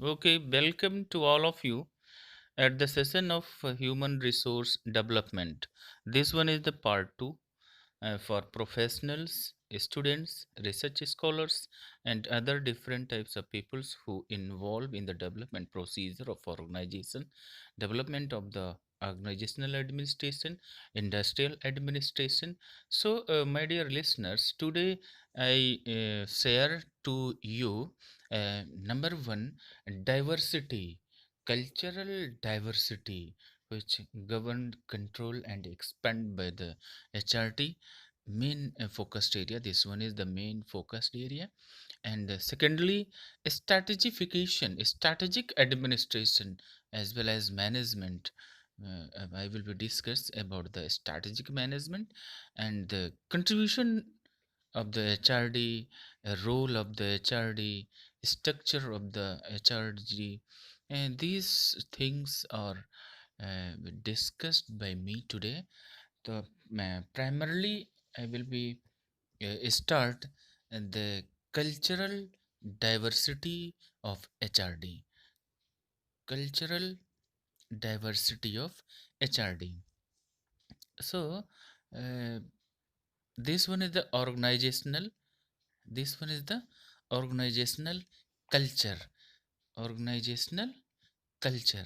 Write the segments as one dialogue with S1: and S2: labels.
S1: Okay, welcome to all of you at the session of human resource development. This one is the part 2 for professionals, students, research scholars, and other different types of peoples who involve in the development procedure of organization, development of the organizational administration, industrial administration. So, my dear listeners, today I share to you number one, diversity, cultural diversity, which governed, control, and expand by the HRD main focused area. This one is the main focused area. And secondly, strategification, strategic administration, as well as management. I will be discuss about the strategic management and the contribution of the HRD, role of the HRD, structure of the HRD, and these things are discussed by me today. So, primarily, I will be start the cultural diversity of HRD. Cultural diversity of HRD. So, uh, this one is the organizational. This one is the organizational culture. Organizational culture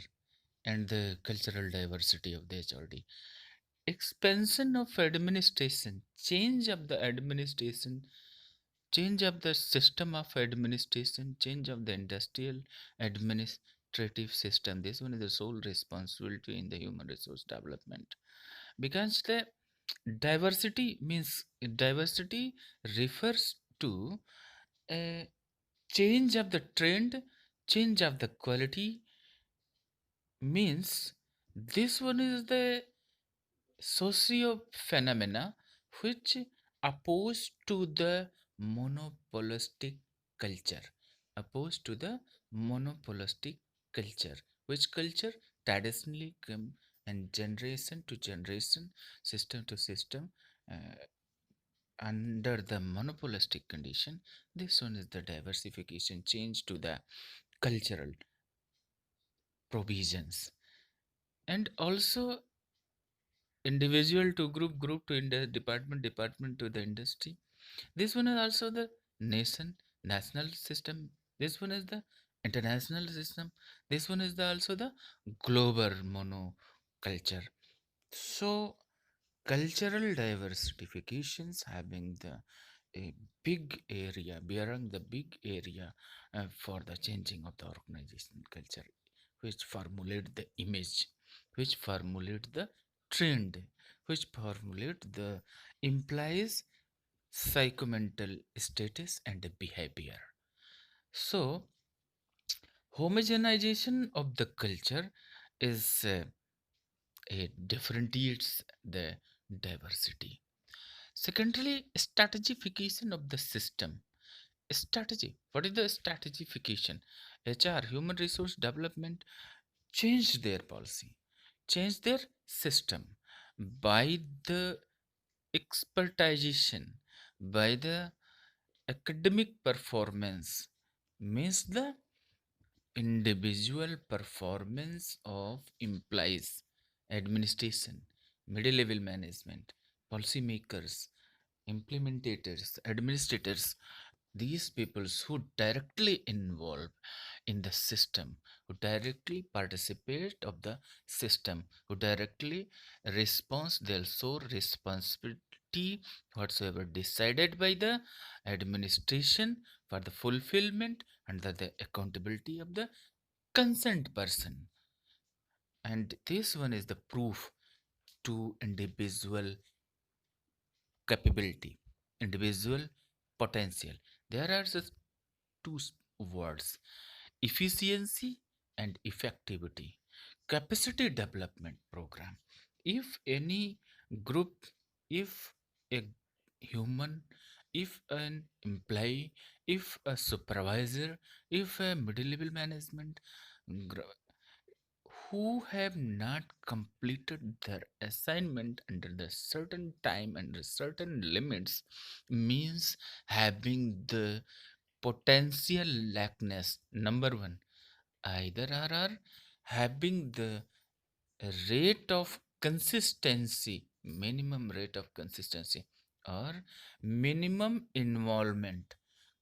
S1: and the cultural diversity of the HRD. Expansion of administration, change of the administration, change of the system of administration, change of the industrial administrative system. This one is the sole responsibility in the human resource development, because the diversity means diversity refers to a change of the trend, change of the quality, means this one is the socio phenomena which opposed to the monopolistic culture, opposed to the monopolistic culture, which culture traditionally come and generation to generation, system to system, under the monopolistic condition. This one is the diversification, change to the cultural provisions, and also individual to group, group to department, department to the industry. This one is also the national system. This one is the international system. This one is also the global monoculture. So cultural diversifications having the a big area, bearing the big area for the changing of the organizational culture, which formulate the image, which formulate the trend, which formulate the implies psychomental status and behavior. So homogenization of the culture is it differentiates the diversity. Secondly, stratification of the system. Strategy. What is the stratification? HR, human resource development, changed their policy, changed their system by the expertization, by the academic performance, means the individual performance of implies administration, middle level management, policymakers, implementators, administrators, these peoples who directly involve in the system, who directly participate of the system, who directly response their sole responsibility whatsoever decided by the administration for the fulfillment under the accountability of the consent person. And this one is the proof to individual capability, individual potential. There are just words, efficiency and effectivity. Capacity development program. If any group, if a human, if an employee, if a supervisor, if a middle level management who have not completed their assignment under the certain time and certain limits, means having the potential lackness, number one, either are having the rate of consistency, minimum rate of consistency, or minimum involvement,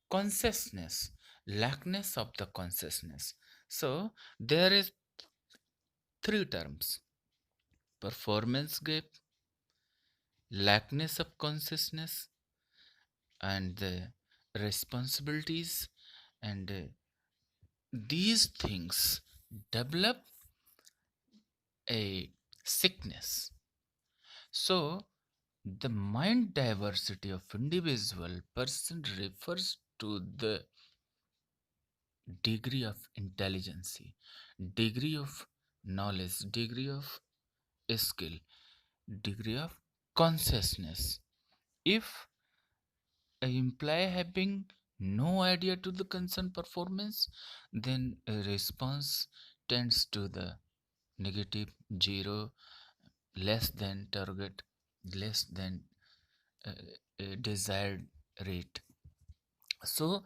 S1: consciousness, lackness of the consciousness. So there is three terms: performance gap, lackness of consciousness, and the responsibilities, and these things develop a sickness. So the mind diversity of individual person refers to the degree of intelligence, degree of knowledge, degree of skill, degree of consciousness. If I imply having no idea to the concerned performance, then a response tends to the negative, zero, less than target, less than uh, desired rate. So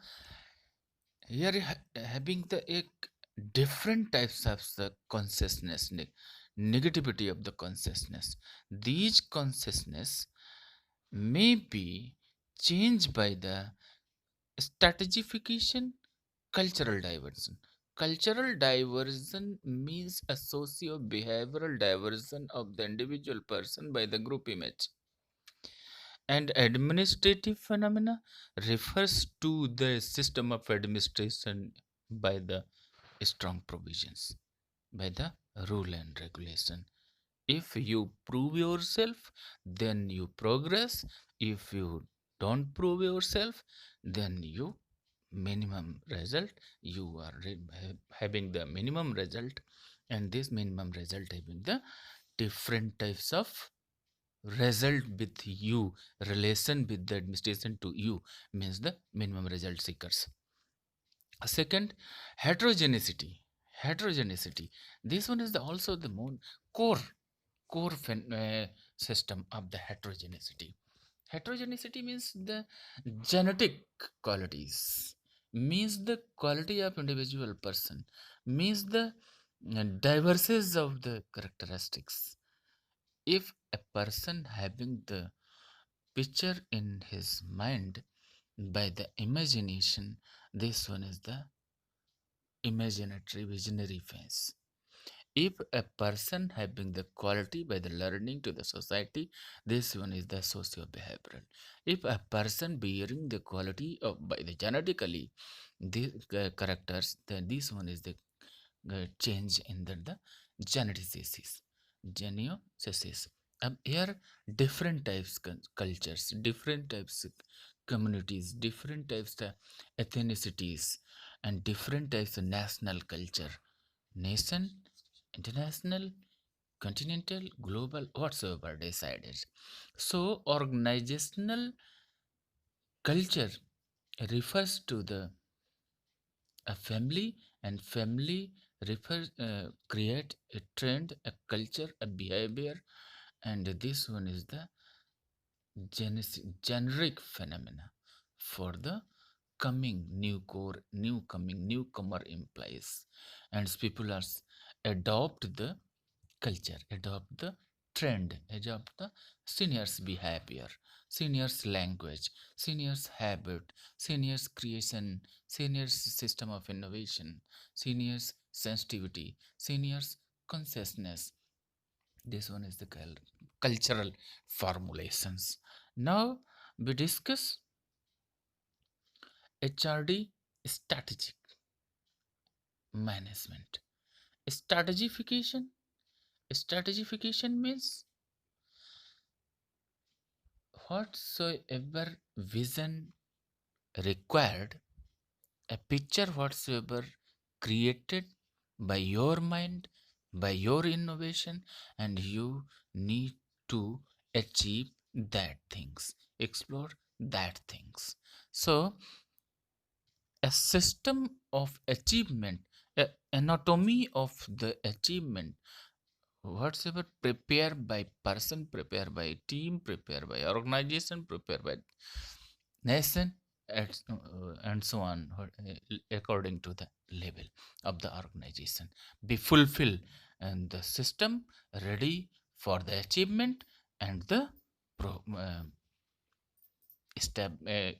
S1: here having the different types of the consciousness, negativity of the consciousness. These consciousness may be changed by the stratification, cultural diversion. Cultural diversion means a socio-behavioral diversion of the individual person by the group image. And administrative phenomena refers to the system of administration by the strong provisions, by the rule and regulation. If you prove yourself, then you progress. If you don't prove yourself, then you minimum result. You are having the minimum result, and this minimum result having the different types of result with you, relation with the administration to you, means the minimum result seekers. Second, heterogeneity. Heterogeneity, this one is also the more core system of the heterogeneity. Heterogeneity means the genetic qualities, means the quality of individual person, means the diversities of the characteristics. If a person having the picture in his mind by the imagination, this one is the imaginatory visionary phase. If a person having the quality by the learning to the society, this one is the socio-behavioral. If a person bearing the quality of by the genetically the characters, then this one is the change in the geneticis, geniosis. Here different types cultures, different types communities, different types ethnicities, and different types of national culture, nation, international, continental, global, whatsoever decided. So organizational culture refers to the a family, and family refers create a trend, a culture, a behavior, and this one is the generic phenomena for the coming newcomer implies, and people are adopt the culture, adopt the trend, adopt the seniors behavior, seniors language, seniors habit, seniors creation, seniors system of innovation, seniors sensitivity, seniors consciousness. This one is the cultural formulations. Now we discuss HRD, strategic management. Strategification. Strategification means whatsoever vision required, a picture whatsoever created by your mind, by your innovation, and you need to achieve that things, explore that things. So a system of achievement, a anatomy of the achievement, whatsoever prepared by person, prepared by team, prepared by organization, prepared by nation, and so on, according to the level of the organization, be fulfill and the system ready for the achievement and the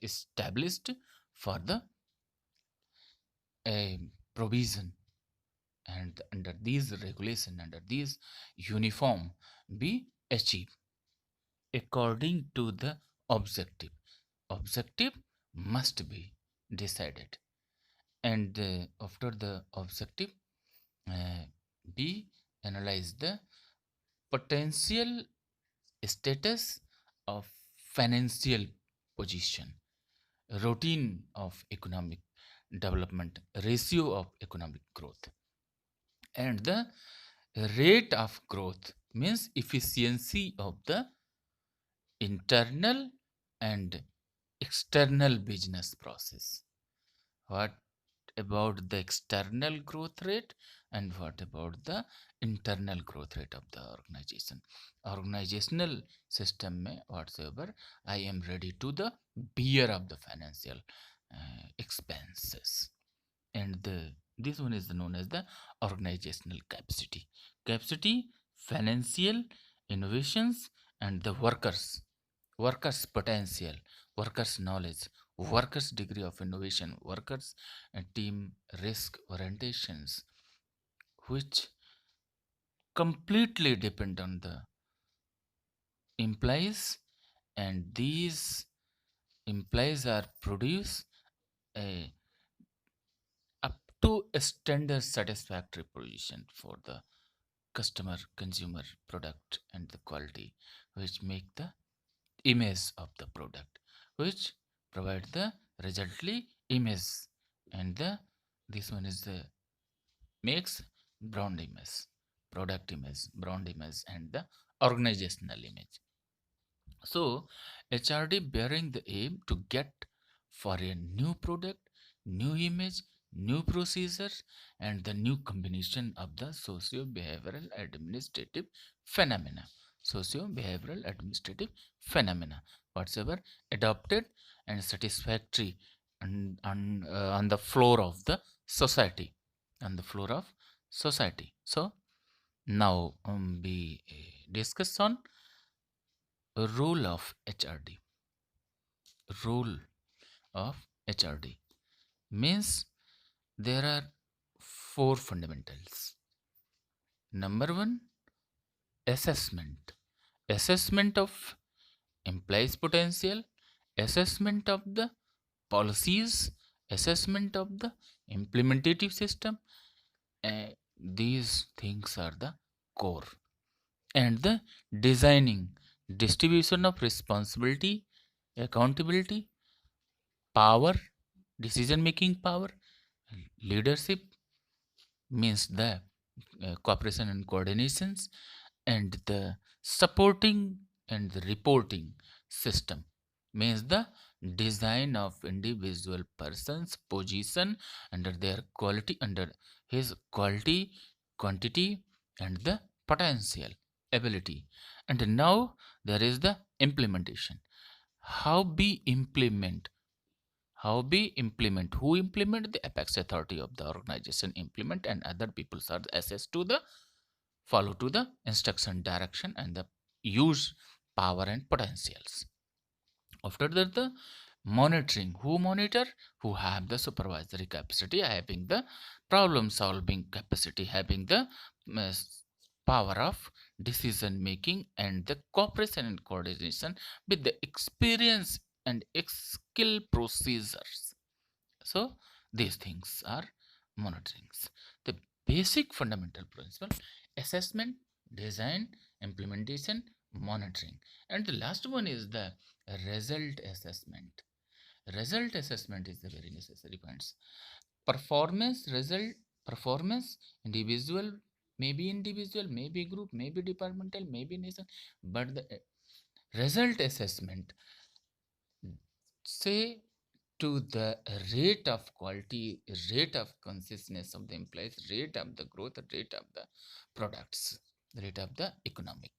S1: established for the uh, provision, and under these regulation, under these uniform, be achieved according to the objective. Objective must be decided, and after the objective, uh, be analyze the potential status of financial position, routine of economic development, ratio of economic growth, and the rate of growth means efficiency of the internal and external business process. What about the external growth rate, and what about the internal growth rate of the organization? Organizational system में whatsoever I am ready to the bear of the financial expenses, and this one is known as the organizational capacity. Capacity, financial, innovations, and the workers potential, workers knowledge, workers degree of innovation, workers and team risk orientations, which completely depend on the implies, and these implies are produced a up to a standard satisfactory position for the customer consumer product and the quality, which make the image of the product, which provide the resultly image, and the this one is the makes brand image, product image, brand image, and the organizational image. So, HRD bearing the aim to get for a new product, new image, new procedures, and the new combination of the socio-behavioral administrative phenomena. Socio-behavioral administrative phenomena, whatsoever adopted and satisfactory on the floor of the society, on the floor of society. So, now we discuss on role of HRD. Role of HRD means there are four fundamentals. Number one, assessment. Assessment of employees' potential, assessment of the policies, assessment of the implementative system. These things are the core. And the designing, distribution of responsibility, accountability, power, decision making power, leadership means the cooperation and coordinations, and the supporting and the reporting system means the design of individual person's position under their quality, under his quality, quantity, and the potential ability. And now there is the implementation. How we implement, who implement, the apex authority of the organization implement, and other people are assessed to the follow to the instruction, direction, and the use power and potentials. After that, the monitoring, who monitor, who have the supervisory capacity, having the problem solving capacity, having the uh, power of decision making, and the cooperation and coordination with the experience and skill procedures. So these things are monitorings. The basic fundamental principle: assessment, design, implementation, monitoring. And the last one is the result assessment. Result assessment is the very necessary points. Performance, result, performance, individual, maybe group, maybe departmental, maybe nation, but the result assessment say to the rate of quality, rate of consciousness of the employees, rate of the growth, rate of the products, rate of the economic.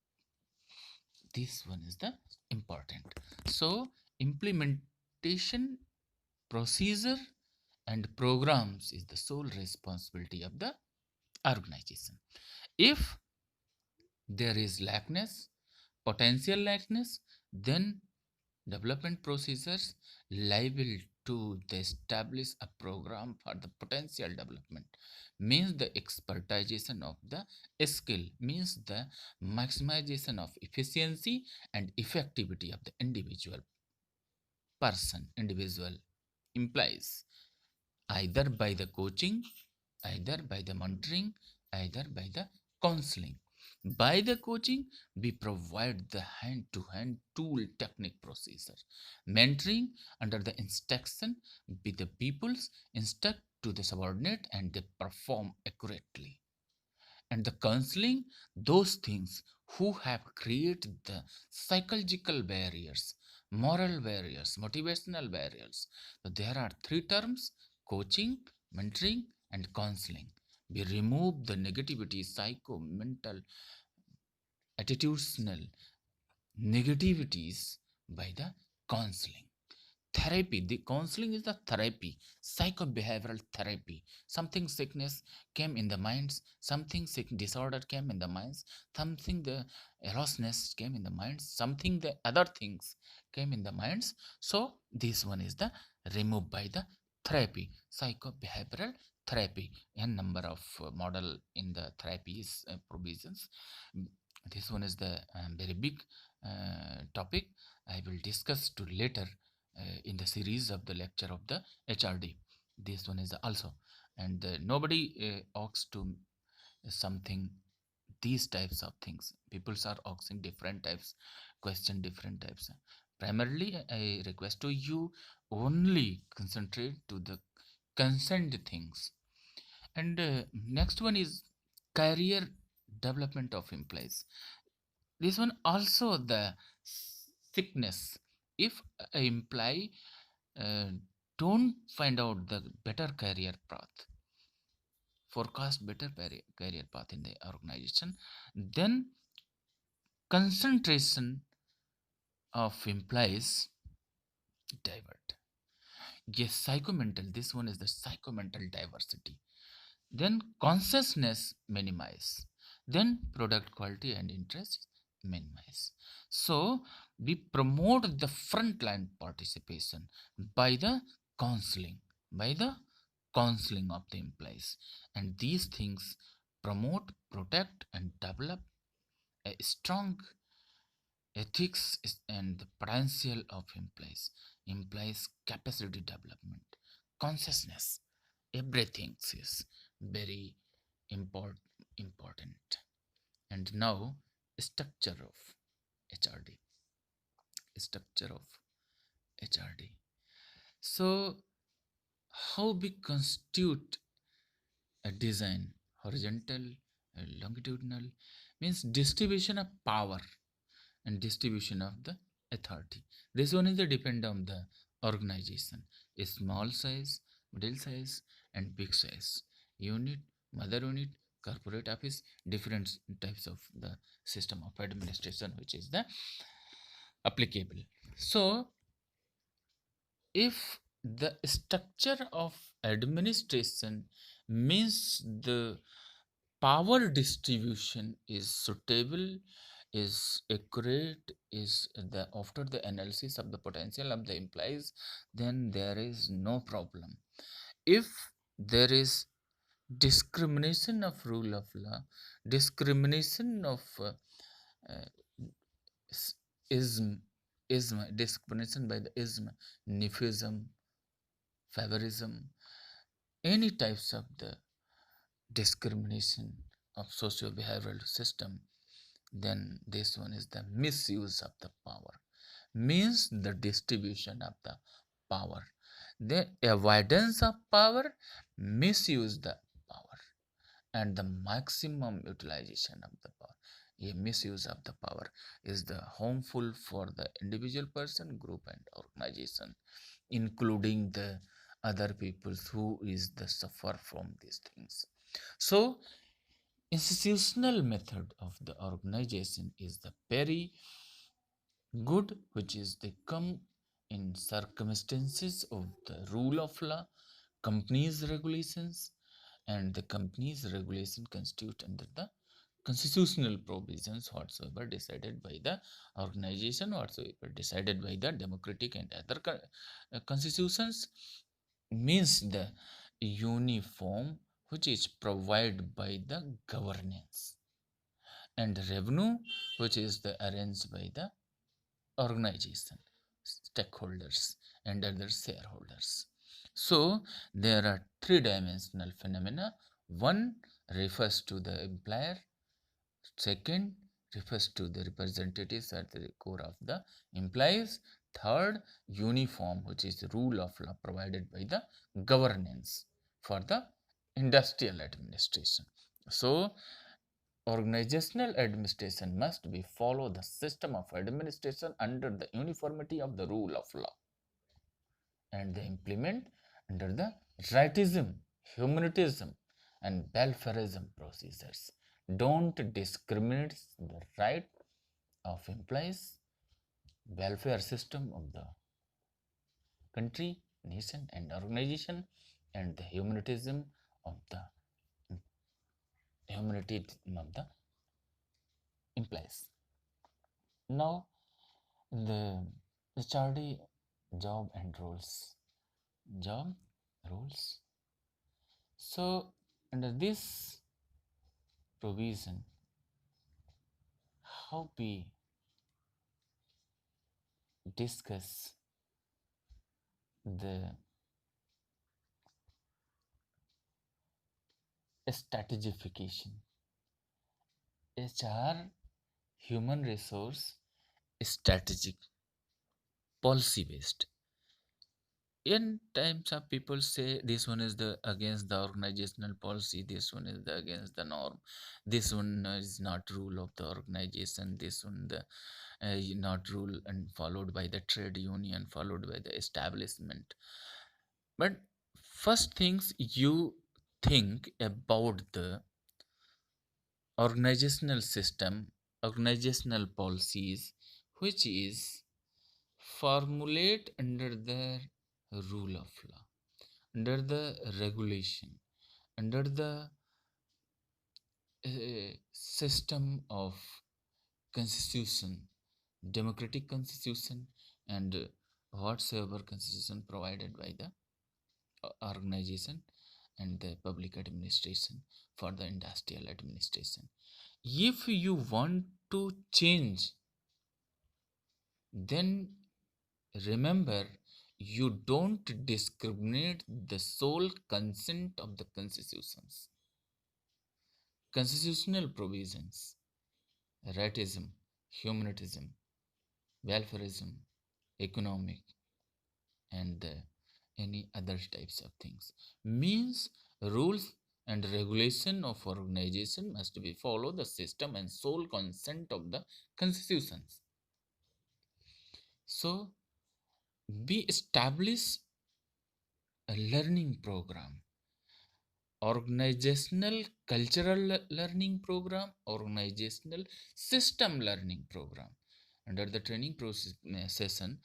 S1: This one is the important. So implementation procedure and programs is the sole responsibility of the organization. If there is lackness, potential lackness, then development procedures liable to the establish a program for the potential development, means the expertization of the skill, means the maximization of efficiency and effectivity of the individual person, individual implies, either by the coaching, either by the mentoring, either by the counseling. By the coaching, we provide the hand to hand tool technique procedure. Mentoring, under the instruction, be the people's instruct to the subordinate and they perform accurately. And the counseling, those things who have created the psychological barriers, moral barriers, motivational barriers. So there are three terms: coaching, mentoring, and counseling. We remove the negativity, psycho, mental, attitudinal negativities by the counseling. Therapy, the counseling is the therapy, psycho-behavioral therapy. Something sickness came in the minds, something sick disorder came in the minds, something the eroseness came in the minds, something the other things came in the minds. So this one is the removed by the therapy, psycho-behavioral therapy. N number of model in the therapies provisions. Mm, this one is the very big topic. I will discuss to later in the series of the lecture of the HRD. This one is also, and nobody asks to something these types of things. People are asking different types question, different types. Primarily, I request to you only concentrate to the consent things. And next one is career development of employees. This one also the sickness. If a employee uh, don't find out the better career path, forecast better career path in the organization, then concentration of employees divert. Yes, psychomental, this one is the psychomental diversity. Then consciousness minimize, then product quality and interest minimize. So we promote the frontline participation by the counseling, by the counseling of the employees, and these things promote, protect, and develop a strong ethics and the potential of implies capacity development, consciousness, everything is very important. And now, structure of HRD, structure of HRD. So how we constitute a design: horizontal, longitudinal, means distribution of power and distribution of the authority. This one is the depend on the organization. A small size, middle size, and big size unit, mother unit, corporate office, different types of the system of administration which is the applicable. So if the structure of administration means the power distribution is suitable, is accurate, is the after the analysis of the potential of the employees, then there is no problem. If there is discrimination of rule of law, discrimination of uh, ism, discrimination by the ism, nepotism, favorism, any types of the discrimination of socio-behavioral system, then this one is the misuse of the power, means the distribution of the power, the avoidance of power, misuse the power, and the maximum utilization of the power. A misuse of the power is the harmful for the individual person, group, and organization, including the other peoples who is the suffer from these things. So institutional method of the organization is the very good, which is they come in circumstances of the rule of law, companies regulations, and the companies regulation constitute under the constitutional provisions whatsoever decided by the organization, whatsoever decided by the democratic and other constitutions, means the uniform which is provided by the governance, and revenue which is the arranged by the organization, stakeholders, and other shareholders. So there are three dimensional phenomena. One refers to the employer, second refers to the representatives at the core of the employees, third uniform which is the rule of law provided by the governance for the industrial administration. So organizational administration must be follow the system of administration under the uniformity of the rule of law, and they implement under the rightism, humanism, and welfareism procedures. Don't discriminate the right of employees, welfare system of the country, nation, and organization, and the humanism of the employees. Now, the HRD job and roles. Job roles. So, under this provision, how we discuss the strategification. HR, human resource, strategic, policy based. In times of people say this one is the against the organizational policy, this one is the against the norm, this one is not rule of the organization, this one the not rule and followed by the trade union, followed by the establishment. But first things you think about the organizational system, organizational policies, which is formulate under the rule of law, under the regulation, under the system of constitution, democratic constitution, and whatsoever constitution provided by the organization and the public administration for the industrial administration. If you want to change, then remember you don't discriminate the sole consent of the constitutions, constitutional provisions, rightism, humanism, welfareism, economic, and any other types of things. Means rules and regulation of organization must be follow the system and sole consent of the constitutions. So we establish a learning program, organizational cultural learning program, organizational system learning program. Under the training process session,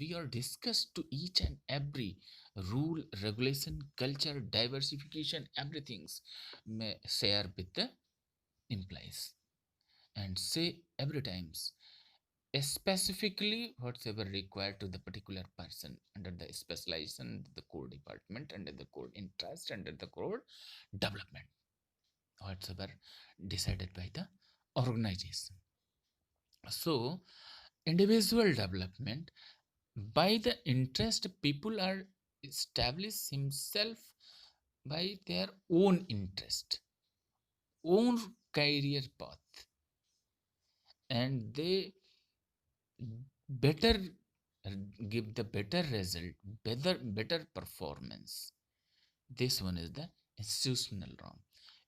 S1: we are discussed to each and every rule, regulation, culture, diversification, everything's may share with the employees, and say every times specifically whatsoever required to the particular person under the specialization, the core department, under the core interest, under the core development, whatsoever decided by the organization. So individual development by the interest, people are establish himself by their own interest, own career path, and they better give the better result, better performance. This one is the institutional norm.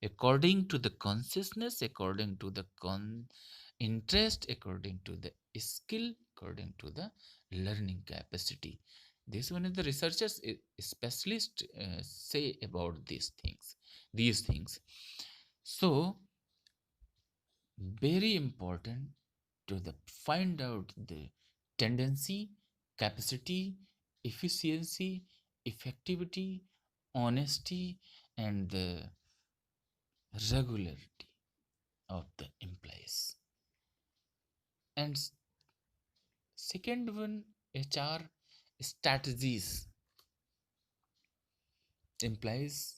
S1: According to the consciousness, according to the interest, according to the skill, according to the learning capacity. This one is the researchers, specialists say about these things. These things. So very important to the find out the tendency, capacity, efficiency, effectivity, honesty, and the regularity of the employees. And second one, HR strategies implies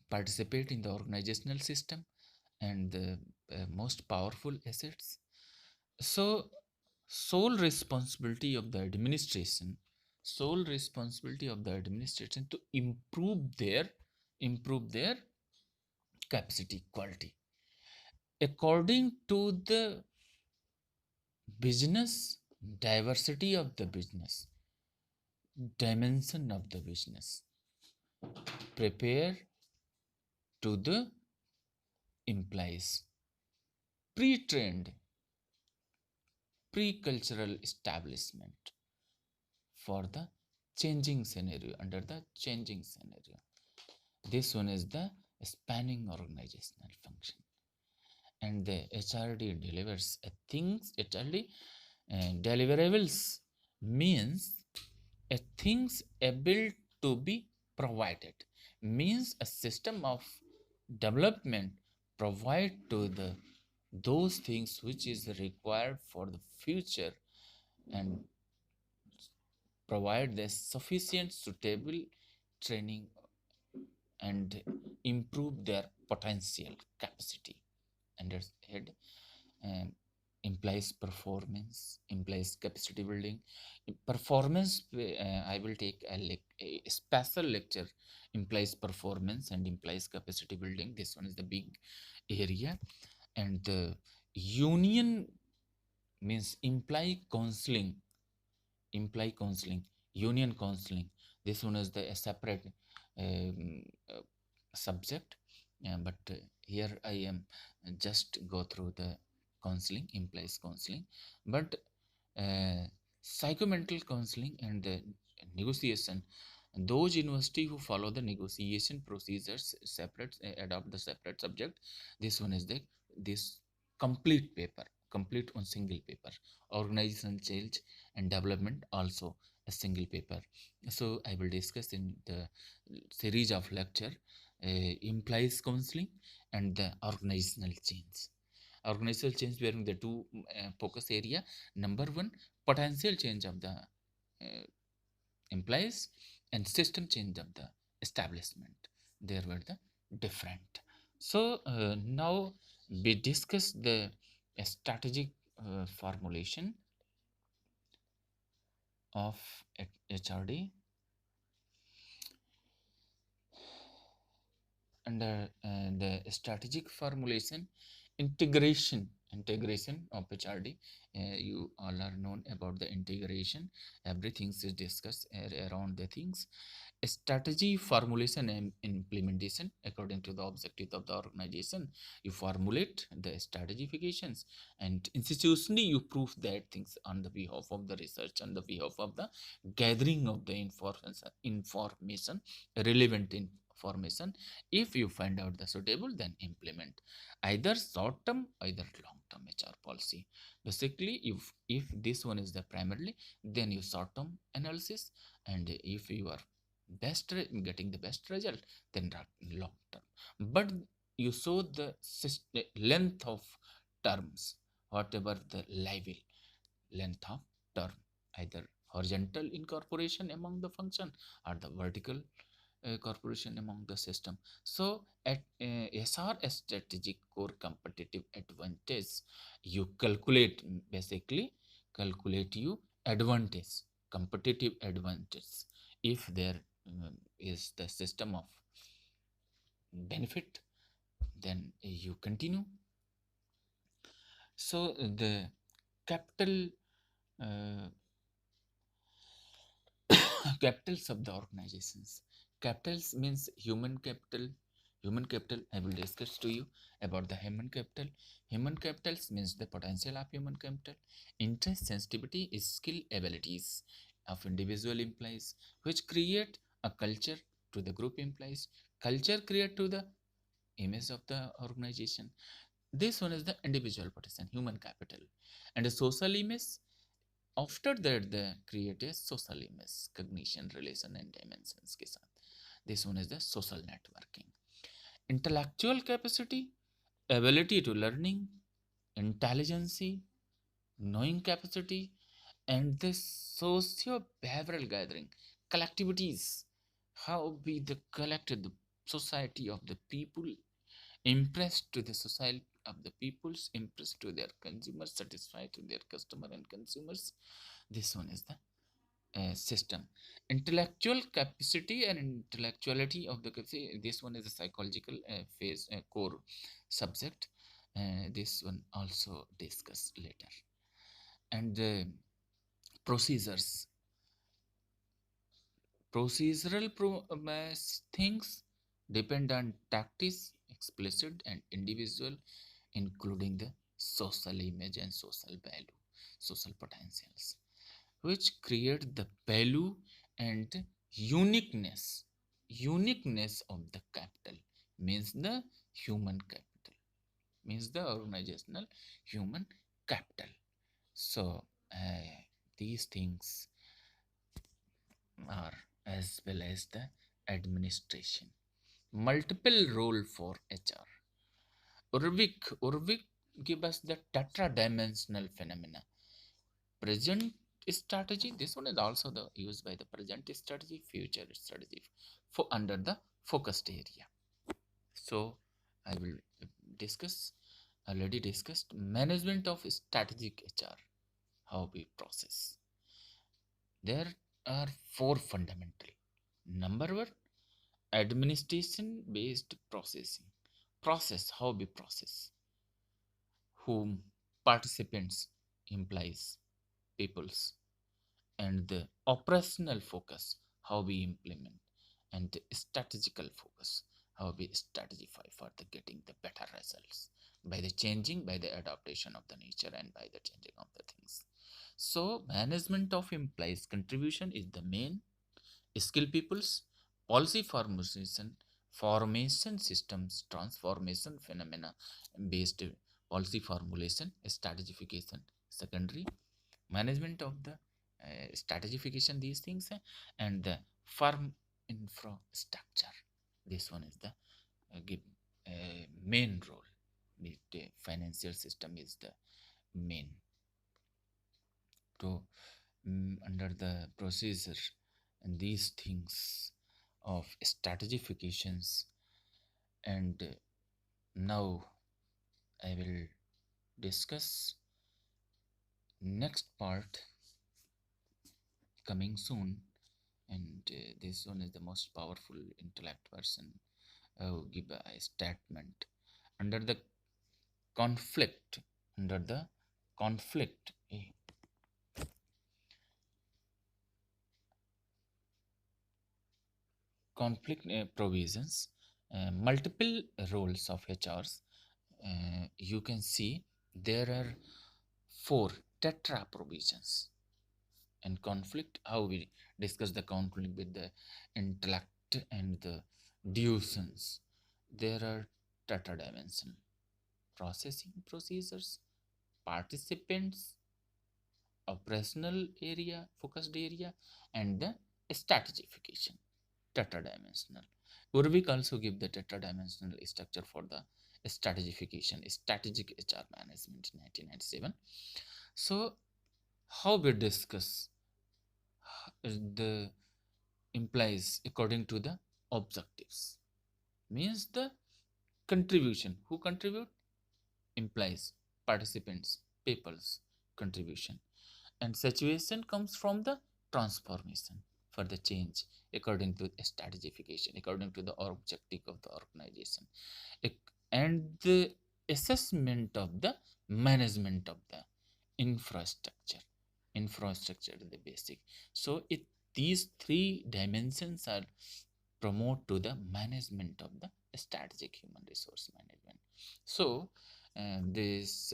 S1: participate in the organizational system and the most powerful assets. So, sole responsibility of the administration, sole responsibility of the administration to improve their capacity quality according to the business, diversity of the business, dimension of the business, prepare to the implies pre-trained, pre-cultural establishment for the changing scenario, under the changing scenario. This one is the spanning organizational function. And the HRD delivers a things, HRD deliverables means a things able to be provided, means a system of development provide to the those things which is required for the future and provide the sufficient suitable training and improve their potential capacity. Under head um, implies performance, implies capacity building. Performance, I will take a special lecture, implies performance and implies capacity building. This one is the big area. And the union means imply counseling, union counseling. This one is the a separate um, uh, subject, but here I am just go through the counseling, implies counseling. But uh, psychomental counseling and the negotiation, those university who follow the negotiation procedures separate, adopt the separate subject. This one is the this complete paper, complete on single paper. Organizational change and development also a single paper. So I will discuss in the series of lecture implies counseling and the organizational change. Organizational change bearing the two focus area. Number one, potential change of the employees and system change of the establishment. There were the different. So now we discuss the strategic formulation of HRD under the strategic formulation, integration of HRD. You all are known about the integration. Everything is discussed around the things. Strategy formulation and implementation according to the objective of the organization. You formulate the strategifications and institutionally you prove that things on the behalf of the research, on the behalf of the gathering of the information, relevant information. If you find out the suitable, then implement either short term, either long term HR policy. Basically, if this one is the primarily, then you short term analysis, and if you are getting the best result, then long term. But you show the length of terms, whatever the level length of term, either horizontal incorporation among the function or the vertical corporation among the system. So at SR strategic core competitive advantage, you calculate, basically calculate you advantage, competitive advantage. If there is the system of benefit, then you continue. So the capital uh, capitals of the organizations. Capitals means human capital. Human capital, I will discuss to you about the human capital. Human capitals means the potential of human capital. Interest sensitivity is skill abilities of individual employees, which create a culture to the group employees. Culture create to the image of the organization. This one is the individual potential, human capital. And the social image,
S2: after that the create a social image cognition relation and dimensions के साथ. This one is the social networking. Intellectual capacity, ability to learning, intelligence, knowing capacity, and the socio-behavioral gathering collectivities, how we the collected the society of the people, impressed to the society of the peoples, impressed to their consumers, satisfied to their customer and consumers. This one is the system. Intellectual capacity and intellectuality of the capacity, this one is a psychological phase core subject. This one also discuss later. And the procedures, procedural things depend on tactics, explicit and individual, including the social image and social value, social potentials, which create the value and uniqueness of the capital, means the human capital, means the organizational human capital. So these things are, as well as the administration, multiple role for HR. Urvik give us the tetradimensional phenomena. Present strategy, this one is also the used by the present strategy, future strategy for under the focused area. So I will discuss, already discussed, management of strategic HR, how we process. There are four fundamental. Number one, administration based processing. Process, how we process, whom, participants, implies, peoples, and the operational focus, how we implement, and the strategical focus, how we strategify for the getting the better results by the changing, by the adaptation of the nature, and by the changing of the things. So management of implies contribution is the main skill peoples, policy formation systems, transformation phenomena based policy formulation, strategification secondary, management of the strategification, these things, and the firm infrastructure, this one is the give main role. The financial system is the main to under the procedure, and these things of strategifications. And now I will discuss next part coming soon. And this one is the most powerful intellect person who give a statement under the conflict, under the conflict conflict provisions, multiple roles of HRs. You can see there are four tetra provisions. And conflict, how we discuss the conflict with the intellect and the duisons. There are tetra dimension: processing procedures, participants, operational area, focused area, and the stratification, tetradimensional. Urvik also give the tetradimensional structure for the stratification, strategic HR management in 1997. So, how we discuss the implies according to the objectives, means the contribution, who contribute, implies, participants, people's contribution, and situation comes from the transformation for the change according to stratification, according to the objective of the organization, and the assessment of the management of the infrastructure. Infrastructure is the basic. So it, these three dimensions are promote to the management of the strategic human resource management. So this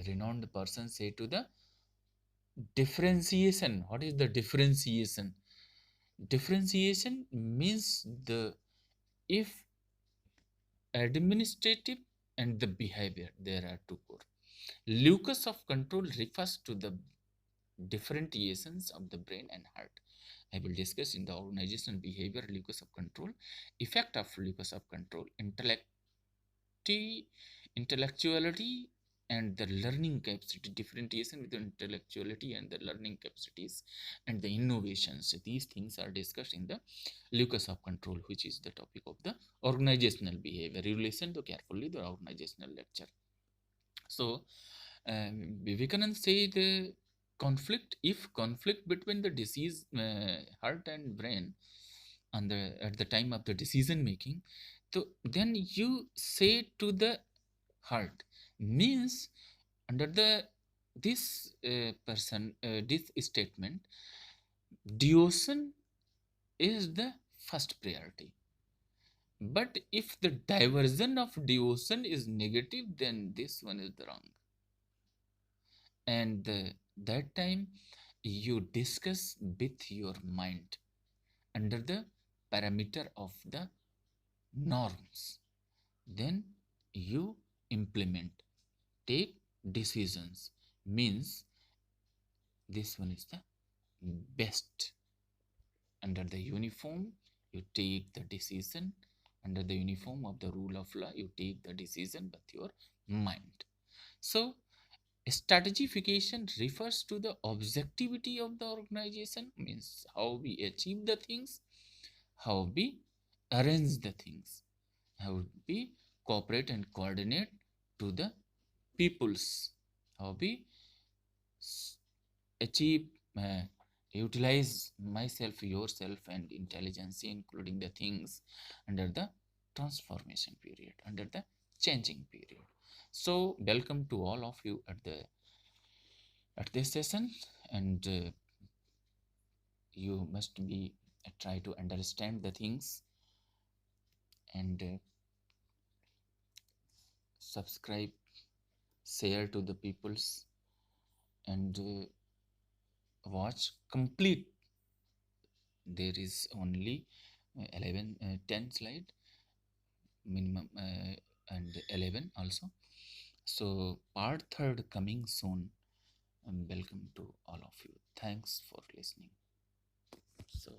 S2: renowned person say to the differentiation. What is the differentiation? Differentiation means the, if administrative and the behavior, there are two core. Locus of control refers to the differentiations of the brain and heart. I will discuss in the organizational behavior, locus of control, effect of locus of control, intellectuality and the learning capacity, differentiation between intellectuality and the learning capacities, and the innovations. These things are discussed in the locus of control, which is the topic of the organizational behavior. You listen to carefully the organizational lecture. So Vivekanand say the conflict, if conflict between the disease heart and brain on the at the time of the decision making, so then you say to the heart, means under the this person this statement, devotion is the first priority. But if the diversion of devotion is negative, then this one is the wrong. And that time you discuss with your mind under the parameter of the norms, then you implement, take decisions, means this one is the best. Under the uniform you take the decision, under the uniform of the rule of law you take the decision with your mind. So stratification refers to the objectivity of the organization, means how we achieve the things, how we arrange the things, how we cooperate and coordinate to the peoples, how we achieve, utilize myself, yourself, and intelligence, including the things under the transformation period, under the changing period. So welcome to all of you at this session, and you must be try to understand the things, and subscribe, share to the peoples, and watch complete. There is only 11 10 slide minimum, and 11 also. So part third coming soon, and welcome to all of you. Thanks for listening. So